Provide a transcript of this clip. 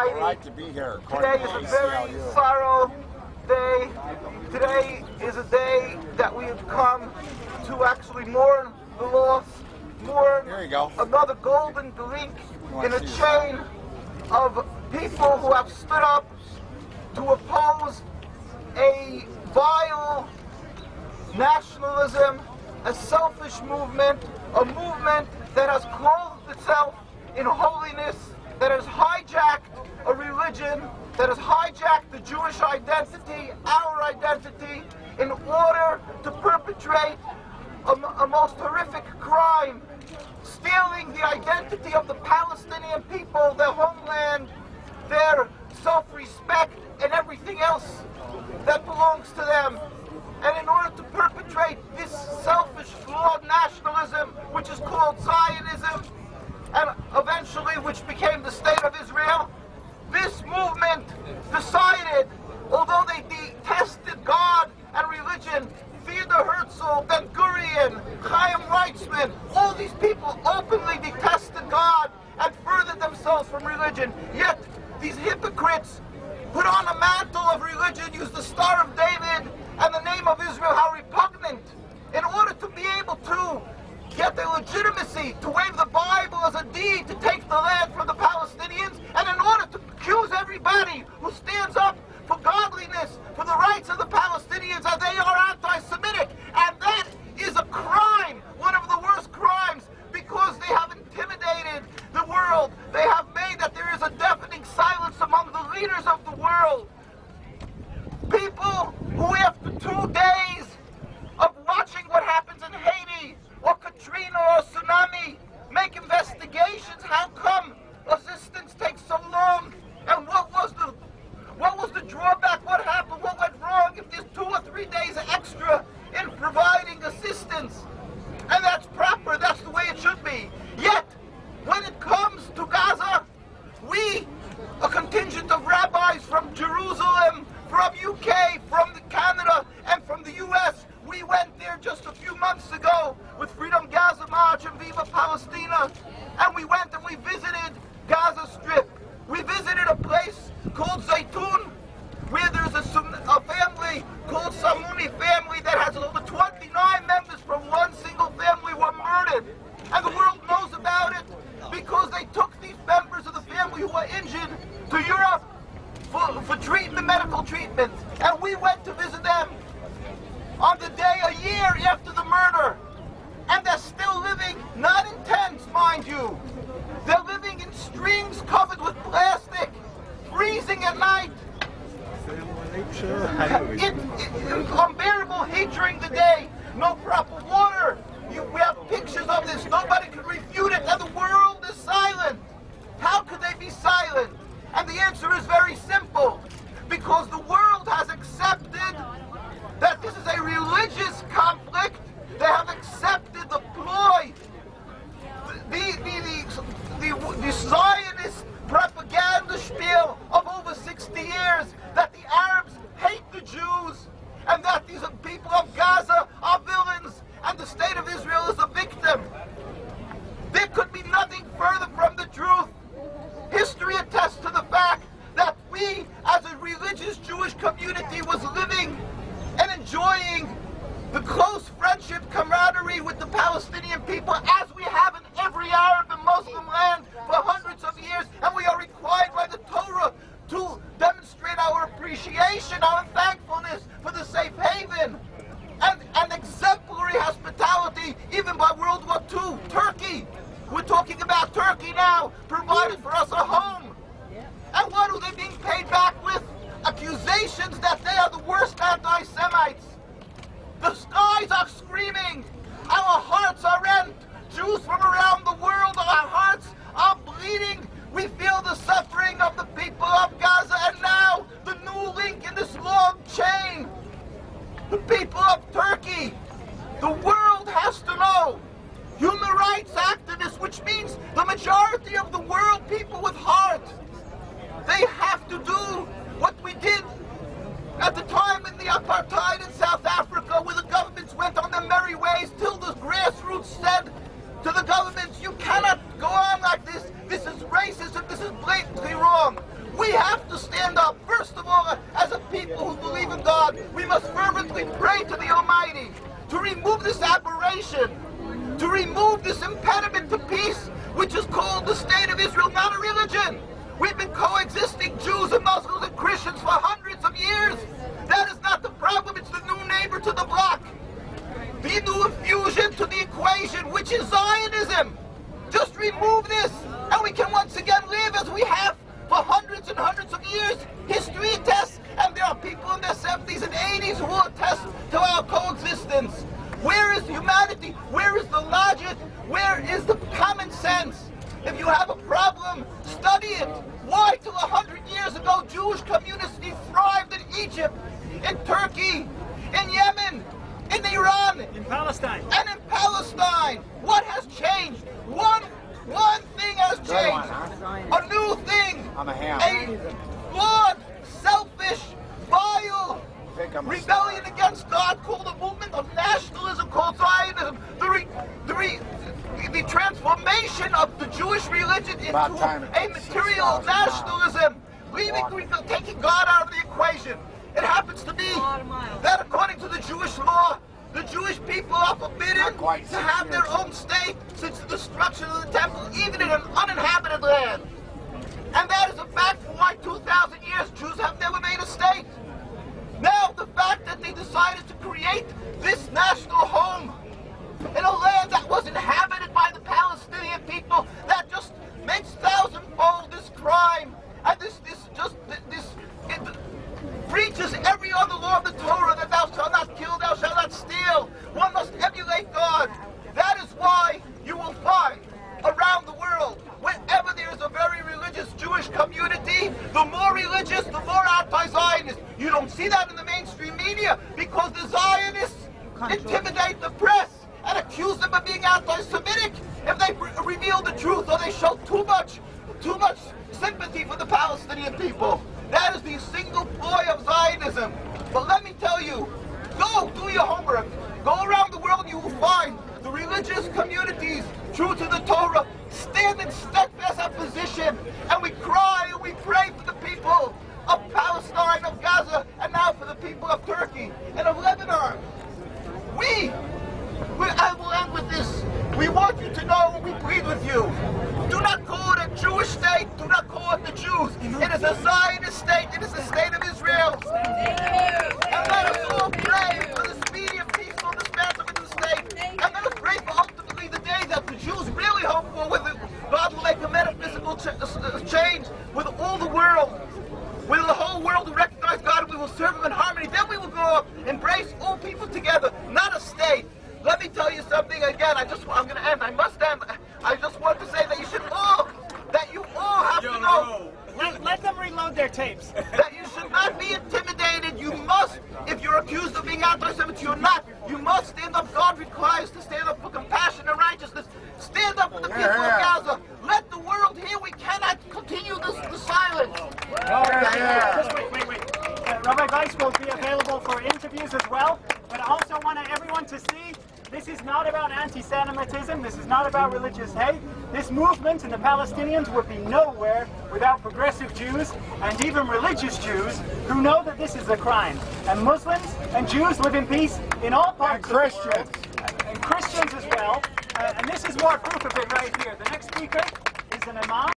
Almighty. Right to be here. Today is a very sorrow day. Today is a day that we have come to actually mourn the loss, mourn another golden link in a chain of people who have stood up to oppose a vile nationalism, a selfish movement, a movement that has clothed itself in holiness, that has hijacked a religion, that has hijacked the Jewish identity, our identity, in order to perpetrate a most horrific crime, stealing the identity of the Palestinian people, their homeland, their self-respect, and everything else that belongs to them. And in order to perpetrate this selfish, flawed nationalism, which is called Zionism, and eventually which became the State of Israel, this movement decided, although they detested God and religion, Theodor Herzl, Ben Gurion, Chaim Weizmann, all these people openly detested God and furthered themselves from religion. Yet these hypocrites put on a mantle of religion, used the Star of David and the name of Israel, how repugnant, in order to be able to get their legitimacy, to wave the Bible as a deed to take the land from the Palestinians, and in order to accuse everybody who stands up for godliness, for the rights of the Palestinians, that they are anti-Semitic. And that is a crime, one of the worst crimes, because they have intimidated the world. They have made that there is a deafening silence among the leaders of the world. People who, after 2 days of watching what happens in Haiti, or Katrina, or tsunami, make investigations. How come assistance takes so long? And what was the drawback? What happened? What went wrong if there's 2 or 3 days extra in providing assistance? And that's proper, that's the way it should be. Yet, when it comes to Gaza, we, a contingent of rabbis from Jerusalem, from UK, from Canada, and from the US, we went there just a few months ago with Freedom Gaza March and Viva Palestina, and we went and we visited Gaza Strip. We visited a place called Zaytun, where there's a family called Samuni family that has over 29 members from one single family were murdered. And the world knows about it because they took these members of the family who were injured to Europe for treatment, medical treatment. And we went to visit them on the day a year after the murder. And they're still living, not in tents, mind you. They're living in strings covered with plastic, freezing at night. Unbearable heat during the day, no proper water. We have pictures of this, nobody can refute it, and the world is silent. How could they be silent? And the answer is very simple, because the world has accepted that this is a religious conflict. They have accepted the ploy, the Zionist propaganda spiel of over 60 years, that the Arabs hate the Jews, and that these people of Gaza are villains, and the State of Israel is a victim. There could be nothing further from the truth. History attests to the fact that we, as a religious Jewish community, was living and enjoying the close friendship, camaraderie with the Palestinian people, as we have in every Arab and Muslim land for hundreds of years, and we are required by the Torah to demonstrate our appreciation, our thankfulness for the safe haven, and exemplary hospitality, even by World War II. Turkey, we're talking about Turkey now, provided for us a home. And what are they being paid back with? Accusations that they are the worst anti-Semites. The skies are screaming. Our hearts are rent. Jews from around the world, our hearts are bleeding. We feel the suffering of the people of Gaza, and now the new link in this long chain. The people of Turkey. The world has to know. Human rights activists, which means the majority of the world, people with heart, they have to do what we did at the time in the apartheid in South Africa, where the governments went on their merry ways till the grassroots said to the governments, you cannot go on like this. This is racism. This is blatantly wrong. We We have to stand up, first of all, as a people who believe in God. We must fervently pray to the Almighty to remove this aberration, to remove this impediment to peace, which is called the State of Israel, not a religion. We've been coexisting, Jews and Muslims and Christians, for hundreds of years. That is not the problem, it's the new neighbor to the block. The new infusion to the equation, which is Zionism. Just remove this, and we can once again live as we have for hundreds and hundreds of years. History attests, and there are people in their 70s and 80s who will attest to our coexistence. Where is humanity? Where is the logic? Where is the common sense? If you have a problem, study it. Why till 100 years ago Jewish community thrived in Egypt, in Turkey, in Yemen, in Iran, in Palestine, and in Palestine? What has changed? One thing has changed. A new thing. A flawed, selfish, vile rebellion against God called a movement of nationalism called Zionism. The transformation of the Jewish religion into a material nationalism, taking God out of the equation. It happens to be that according to the Jewish law, the Jewish people are forbidden to have their own state since the destruction of the temple, even in an uninhabited land. And that is a fact for why 2,000 years Jews have never made a state. Now the fact that they decided to create this national home in a land that was inhabited by the Palestinian people, that just makes thousandfold this crime, and this breaches every other law of the Torah, that thou shalt not kill, thou shalt not steal. One must emulate God. That is why you will find around the world, wherever there is a very religious Jewish community, the more religious, the more anti-Zionist. You don't see that in the mainstream media because the Zionists intimidate the press and accuse them of being anti-Semitic if they reveal the truth or they show too much sympathy for the Palestinian people. That is the single ploy of Zionism. But let me tell you, go do your homework. Go around the world, you will find the religious communities true to the Torah stand in steadfast opposition, and we cry and we pray for the people of Palestine, of Gaza, and now for the people of Turkey and of Lebanon. I will end with this. We want you to know, and we plead with you, do not call it a Jewish state, do not call it the Jews. It is a Zionist state, it is the state of Israel. And let us all pray for the speedy and peaceful dismantlement of the state. And let us pray for ultimately the day that the Jews really hope for, with God will make a metaphysical change with all the world. When the whole world will recognize God and we will serve Him in harmony, then we will go up, embrace all people together, not a state. Let me tell you something again. I'm going to end. I must end. I just want to say that you all have to know. Let them reload their tapes. That you should not be intimidated. You must, if you're accused of being anti-Semitic, you're not. You must stand up. God requires to stand up for compassion and righteousness. Stand up for the people of Gaza. Let the world hear. We cannot continue the silence. Just wait. Rabbi Weiss will be available for interviews as well, but I also want everyone to see this is not about anti-Semitism, this is not about religious hate. This movement and the Palestinians would be nowhere without progressive Jews and even religious Jews who know that this is a crime. And Muslims and Jews live in peace in all parts of the world, and Christians as well. And this is more proof of it right here. The next speaker is an imam.